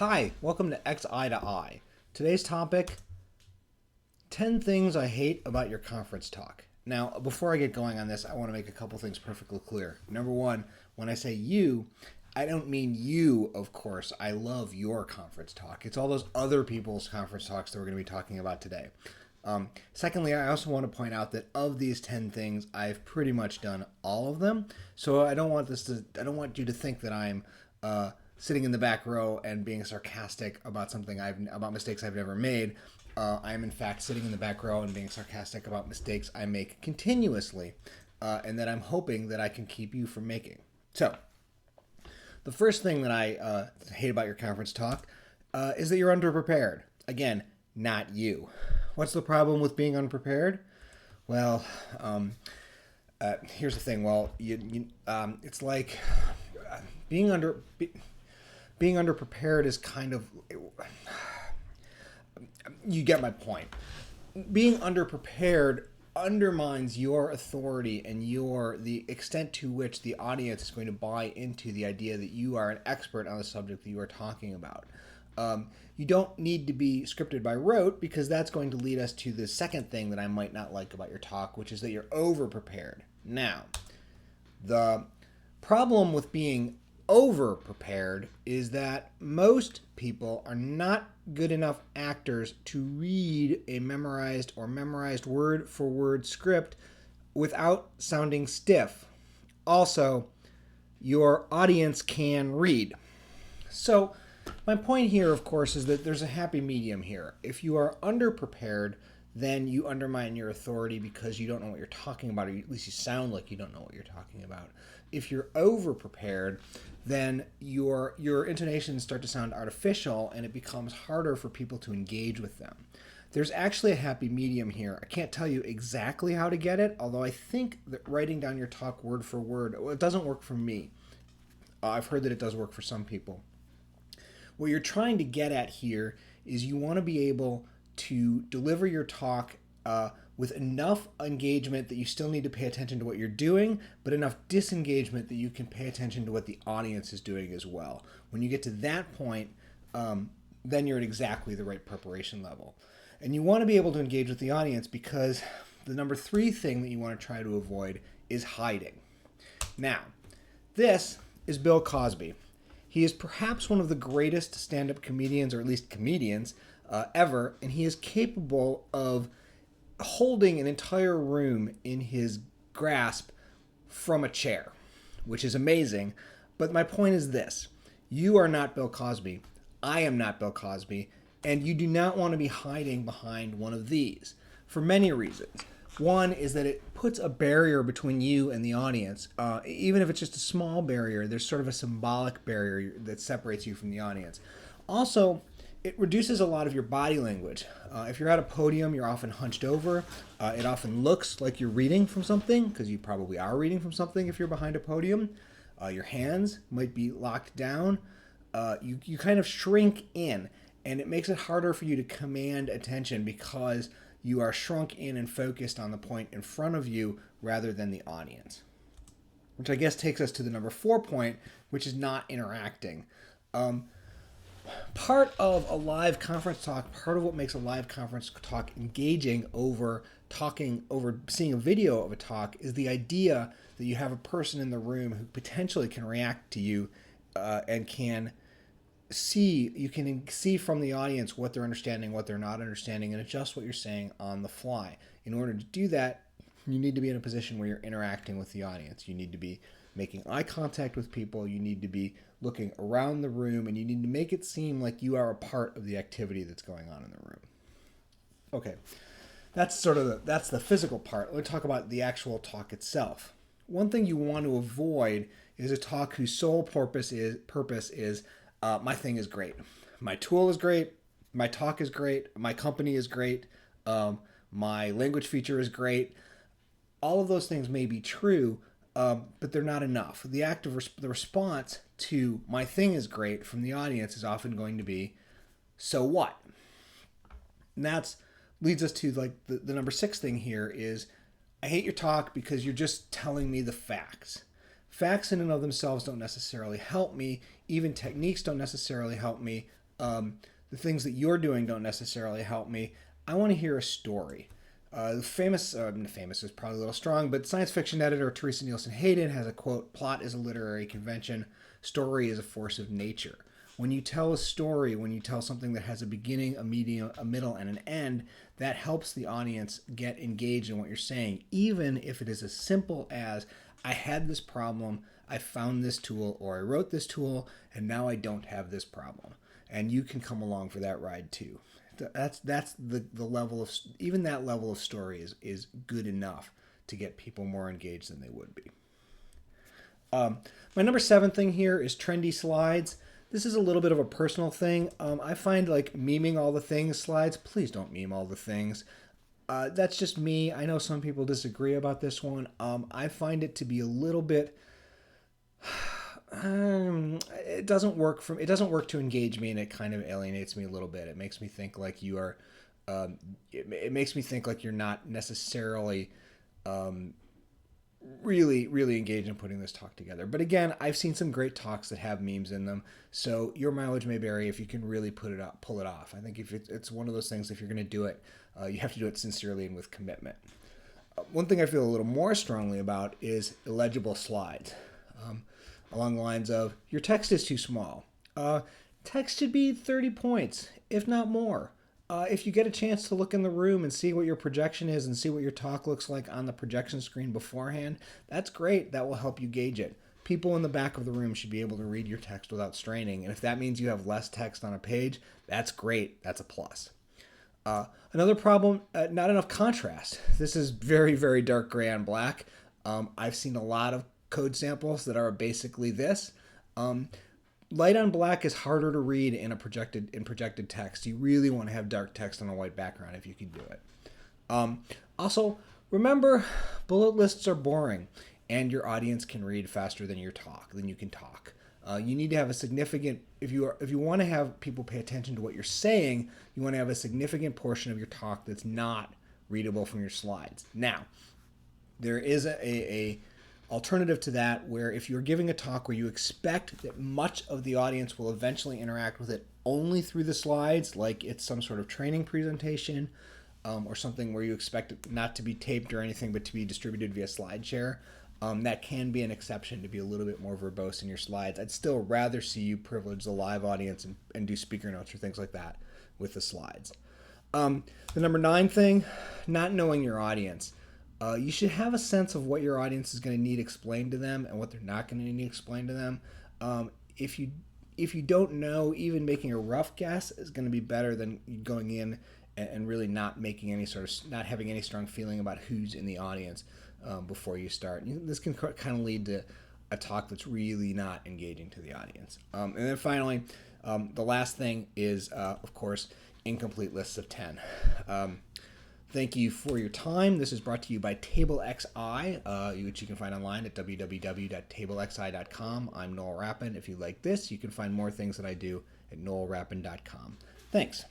Hi, welcome to XI to I. Today's topic, 10 things I hate about your conference talk. Now, before I get going on this, I want to make a couple things perfectly clear. Number one, when I say you, I don't mean you, of course. I love your conference talk. It's all those other people's conference talks that we're going to be talking about today. Secondly, I also want to point out that of these 10 things, I've pretty much done all of them. So I don't want you to think that I'm sitting in the back row and being sarcastic about about mistakes I've never made. I am in fact sitting in the back row and being sarcastic about mistakes I make continuously, and that I'm hoping that I can keep you from making. So, the first thing that I hate about your conference talk is that you're underprepared. Again, not you. What's the problem with being unprepared? Well, here's the thing. Well, it's like being underprepared is kind of, you get my point. Being underprepared undermines your authority and the extent to which the audience is going to buy into the idea that you are an expert on the subject that you are talking about. You don't need to be scripted by rote, because that's going to lead us to the second thing that I might not like about your talk, which is that you're over-prepared. Now, the problem with being over-prepared is that most people are not good enough actors to read a memorized word-for-word script without sounding stiff. Also, your audience can read. So, my point here, of course, is that there's a happy medium here. If you are underprepared, then you undermine your authority because you don't know what you're talking about, or at least you sound like you don't know what you're talking about. If you're overprepared, then your intonations start to sound artificial, and it becomes harder for people to engage with them. There's actually a happy medium here. I can't tell you exactly how to get it, although I think that writing down your talk word for word, well, it doesn't work for me. I've heard that it does work for some people. What you're trying to get at here is you want to be able to deliver your talk with enough engagement that you still need to pay attention to what you're doing, but enough disengagement that you can pay attention to what the audience is doing as well. When you get to that point, then you're at exactly the right preparation level. And you want to be able to engage with the audience because the number 3 thing that you want to try to avoid is hiding. Now, this is Bill Cosby. He is perhaps one of the greatest stand-up comedians, or at least comedians, ever, and he is capable of holding an entire room in his grasp from a chair, which is amazing. But my point is this. You are not Bill Cosby. I am not Bill Cosby. And you do not want to be hiding behind one of these for many reasons. One is that it puts a barrier between you and the audience. Even if it's just a small barrier, there's sort of a symbolic barrier that separates you from the audience. Also, it reduces a lot of your body language. If you're at a podium, you're often hunched over. It often looks like you're reading from something, because you probably are reading from something if you're behind a podium. Your hands might be locked down. You kind of shrink in, and it makes it harder for you to command attention because you are shrunk in and focused on the point in front of you rather than the audience. Which I guess takes us to the number 4 point, which is not interacting. Part of a live conference talk, part of what makes a live conference talk engaging over seeing a video of a talk, is the idea that you have a person in the room who potentially can react to you and you can see from the audience what they're understanding, what they're not understanding, and adjust what you're saying on the fly. In order to do that, you need to be in a position where you're interacting with the audience. You need to be making eye contact with people. You need to be looking around the room, and you need to make it seem like you are a part of the activity that's going on in the room. Okay, that's the physical part. Let's talk about the actual talk itself. One thing you want to avoid is a talk whose sole purpose is my thing is great. My tool is great. My talk is great. My company is great. My language feature is great. All of those things may be true, but they're not enough. The response to my thing is great from the audience is often going to be, so what? And that leads us to the number 6 thing here is, I hate your talk because you're just telling me the facts. Facts in and of themselves don't necessarily help me. Even techniques don't necessarily help me. the things that you're doing don't necessarily help me. I want to hear a story. The famous is probably a little strong, but science fiction editor Teresa Nielsen Hayden has a quote: "Plot is a literary convention. Story is a force of nature." When you tell a story, when you tell something that has a beginning, a medium, a middle, and an end, that helps the audience get engaged in what you're saying, even if it is as simple as, I had this problem, I found this tool, or I wrote this tool, and now I don't have this problem. And you can come along for that ride too. That's the level of, even that level of story is good enough to get people more engaged than they would be. My number 7 thing here is trendy slides. This is a little bit of a personal thing. I find like meming all the things slides. Please don't meme all the things. That's just me. I know some people disagree about this one. I find it to be a little bit. It doesn't work to engage me, and it kind of alienates me a little bit. It makes me think like you are. It makes me think like you're not necessarily. Really engaged in putting this talk together. But again, I've seen some great talks that have memes in them, so your mileage may vary if you can really pull it off. I think if it's one of those things, if you're going to do it, you have to do it sincerely and with commitment. One thing I feel a little more strongly about is illegible slides. Along the lines of, your text is too small. Text should be 30 points, if not more. If you get a chance to look in the room and see what your projection is and see what your talk looks like on the projection screen beforehand, that's great. That will help you gauge it. People in the back of the room should be able to read your text without straining. And if that means you have less text on a page, that's great. That's a plus. Another problem, not enough contrast. This is very, very dark gray on black. I've seen a lot of code samples that are basically this. Light on black is harder to read in projected text. You really want to have dark text on a white background if you can do it. Also, remember, bullet lists are boring, and your audience can read faster than you can talk. You need to have a significant, if you want to have people pay attention to what you're saying, you want to have a significant portion of your talk that's not readable from your slides. Now, there is a alternative to that, where if you're giving a talk where you expect that much of the audience will eventually interact with it only through the slides, like it's some sort of training presentation, or something where you expect it not to be taped or anything but to be distributed via SlideShare, that can be an exception to be a little bit more verbose in your slides. I'd still rather see you privilege the live audience and do speaker notes or things like that with the slides. The number 9 thing, not knowing your audience. You should have a sense of what your audience is going to need explained to them and what they're not going to need explained to them. If you don't know, even making a rough guess is going to be better than going in and really not having any strong feeling about who's in the audience before you start. This can kind of lead to a talk that's really not engaging to the audience. And then finally, the last thing is, of course, incomplete lists of 10. Thank you for your time. This is brought to you by TableXI, which you can find online at www.tablexi.com. I'm Noel Rappin. If you like this, you can find more things that I do at noelrappin.com. Thanks.